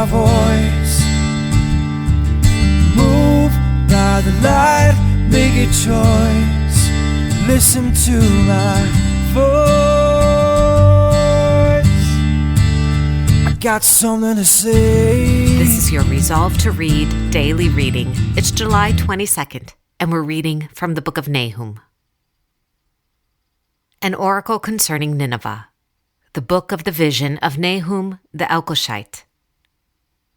voice. Move by the light, make a choice. Listen to my voice. I got something to say. This is your Resolve to Read daily reading. It's July 22nd, and we're reading from the book of Nahum. An oracle concerning Nineveh. The book of the vision of Nahum the Elkoshite.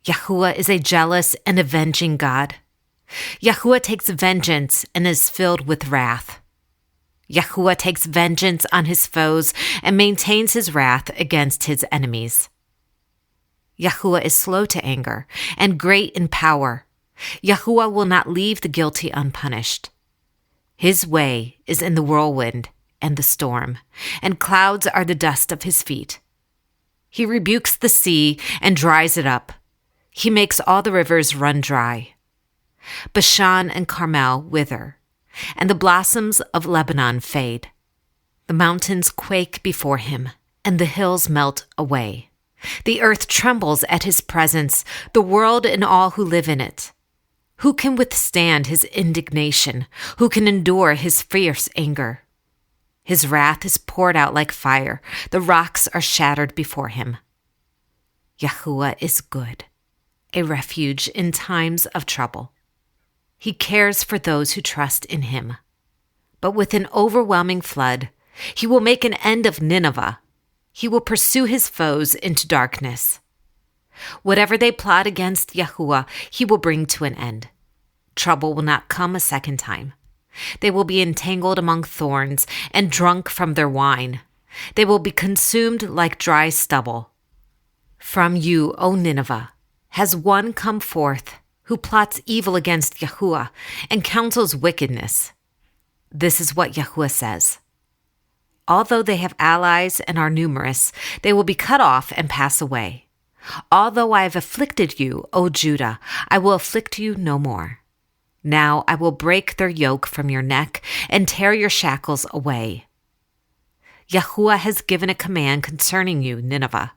Yahuwah is a jealous and avenging God. Yahuwah takes vengeance and is filled with wrath. Yahuwah takes vengeance on his foes and maintains his wrath against his enemies. Yahuwah is slow to anger and great in power. Yahuwah will not leave the guilty unpunished. His way is in the whirlwind and the storm, and clouds are the dust of his feet. He rebukes the sea and dries it up. He makes all the rivers run dry. Bashan and Carmel wither, and the blossoms of Lebanon fade. The mountains quake before him, and the hills melt away. The earth trembles at his presence, the world and all who live in it. Who can withstand his indignation? Who can endure his fierce anger? His wrath is poured out like fire. The rocks are shattered before him. Yahuwah is good, a refuge in times of trouble. He cares for those who trust in him. But with an overwhelming flood, he will make an end of Nineveh. He will pursue his foes into darkness. Whatever they plot against Yahuwah, he will bring to an end. Trouble will not come a second time. They will be entangled among thorns and drunk from their wine. They will be consumed like dry stubble. From you, O Nineveh, has one come forth who plots evil against Yahuwah and counsels wickedness. This is what Yahuwah says. Although they have allies and are numerous, they will be cut off and pass away. Although I have afflicted you, O Judah, I will afflict you no more. Now I will break their yoke from your neck and tear your shackles away. Yahuwah has given a command concerning you, Nineveh.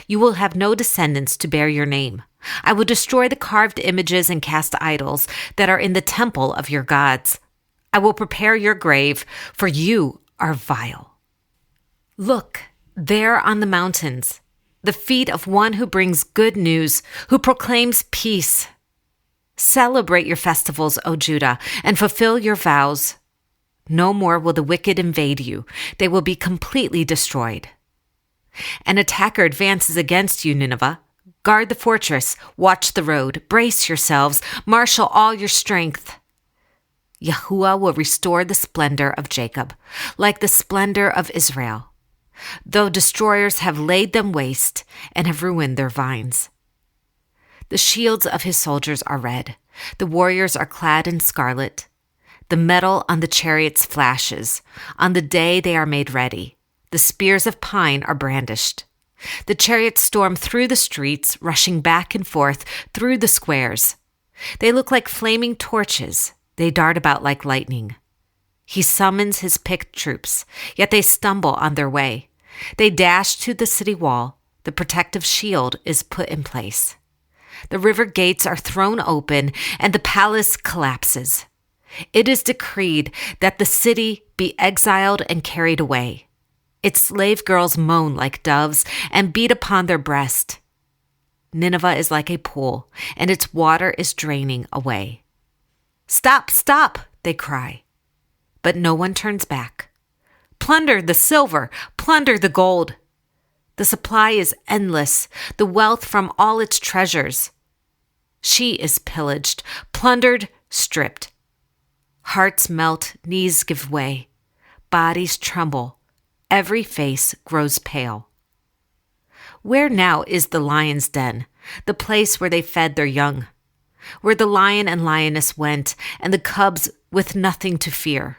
You will have no descendants to bear your name. I will destroy the carved images and cast idols that are in the temple of your gods. I will prepare your grave, for you are vile. Look, there on the mountains, the feet of one who brings good news, who proclaims peace. Celebrate your festivals, O Judah, and fulfill your vows. No more will the wicked invade you. They will be completely destroyed. An attacker advances against you, Nineveh. Guard the fortress, watch the road, brace yourselves, marshal all your strength. Yahuwah will restore the splendor of Jacob, like the splendor of Israel, though destroyers have laid them waste and have ruined their vines. The shields of his soldiers are red. The warriors are clad in scarlet. The metal on the chariots flashes. On the day they are made ready, the spears of pine are brandished. The chariots storm through the streets, rushing back and forth through the squares. They look like flaming torches. They dart about like lightning. He summons his picked troops, yet they stumble on their way. They dash to the city wall. The protective shield is put in place. The river gates are thrown open, and the palace collapses. It is decreed that the city be exiled and carried away. Its slave girls moan like doves and beat upon their breast. Nineveh is like a pool, and its water is draining away. Stop, stop, they cry. But no one turns back. Plunder the silver, plunder the gold. The supply is endless, the wealth from all its treasures. She is pillaged, plundered, stripped. Hearts melt, knees give way. Bodies tremble. Every face grows pale. Where now is the lion's den, the place where they fed their young, where the lion and lioness went, and the cubs with nothing to fear?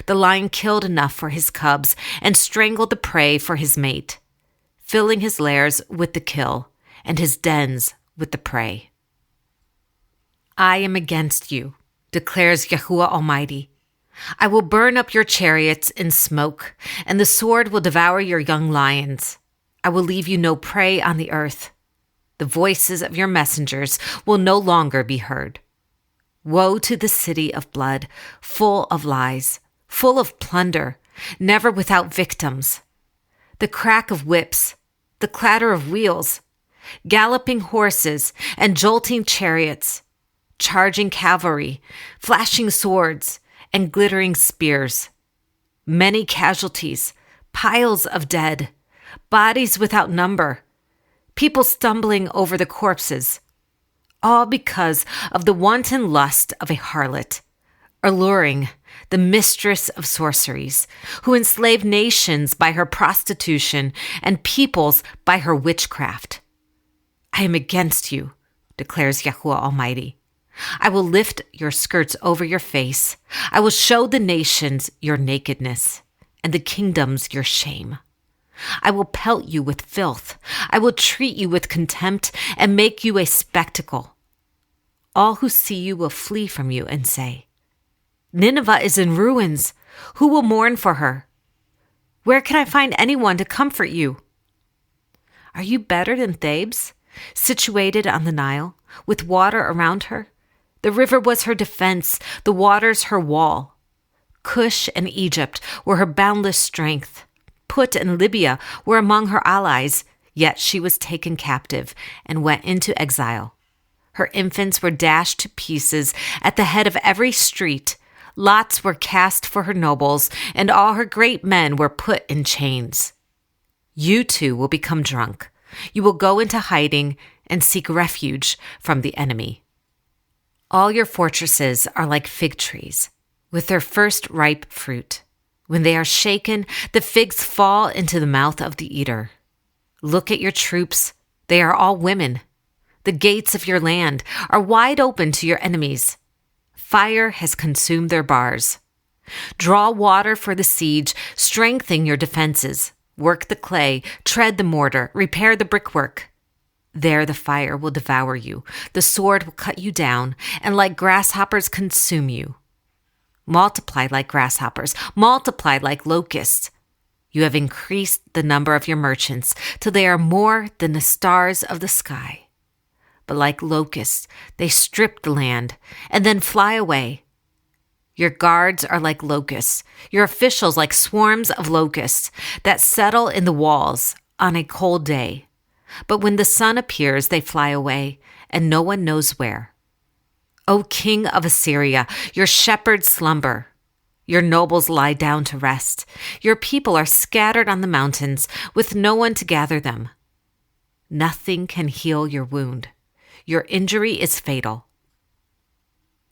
The lion killed enough for his cubs and strangled the prey for his mate, filling his lairs with the kill and his dens with the prey. I am against you, declares Yahuwah Almighty. I will burn up your chariots in smoke, and the sword will devour your young lions. I will leave you no prey on the earth. The voices of your messengers will no longer be heard. Woe to the city of blood, full of lies, full of plunder, never without victims. The crack of whips, the clatter of wheels, galloping horses and jolting chariots, charging cavalry, flashing swords, and glittering spears. Many casualties, piles of dead, bodies without number, people stumbling over the corpses, all because of the wanton lust of a harlot, alluring the mistress of sorceries, who enslaved nations by her prostitution and peoples by her witchcraft. I am against you, declares Yahuwah Almighty. I will lift your skirts over your face. I will show the nations your nakedness and the kingdoms your shame. I will pelt you with filth. I will treat you with contempt and make you a spectacle. All who see you will flee from you and say, Nineveh is in ruins. Who will mourn for her? Where can I find anyone to comfort you? Are you better than Thebes, situated on the Nile, with water around her? The river was her defense, the waters her wall. Cush and Egypt were her boundless strength. Put and Libya were among her allies, yet she was taken captive and went into exile. Her infants were dashed to pieces at the head of every street. Lots were cast for her nobles, and all her great men were put in chains. You too will become drunk. You will go into hiding and seek refuge from the enemy. All your fortresses are like fig trees, with their first ripe fruit. When they are shaken, the figs fall into the mouth of the eater. Look at your troops. They are all women. The gates of your land are wide open to your enemies. Fire has consumed their bars. Draw water for the siege, strengthen your defenses. Work the clay, tread the mortar, repair the brickwork. There the fire will devour you, the sword will cut you down, and like grasshoppers consume you. Multiply like grasshoppers, multiply like locusts. You have increased the number of your merchants till they are more than the stars of the sky. But like locusts, they strip the land and then fly away. Your guards are like locusts, your officials like swarms of locusts that settle in the walls on a cold day. But when the sun appears, they fly away, and no one knows where. O king of Assyria, your shepherds slumber. Your nobles lie down to rest. Your people are scattered on the mountains, with no one to gather them. Nothing can heal your wound. Your injury is fatal.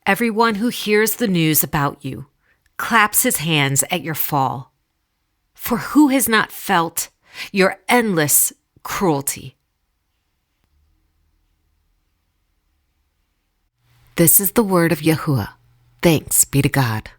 Everyone who hears the news about you claps his hands at your fall. For who has not felt your endless cruelty? This is the word of Yahuwah. Thanks be to God.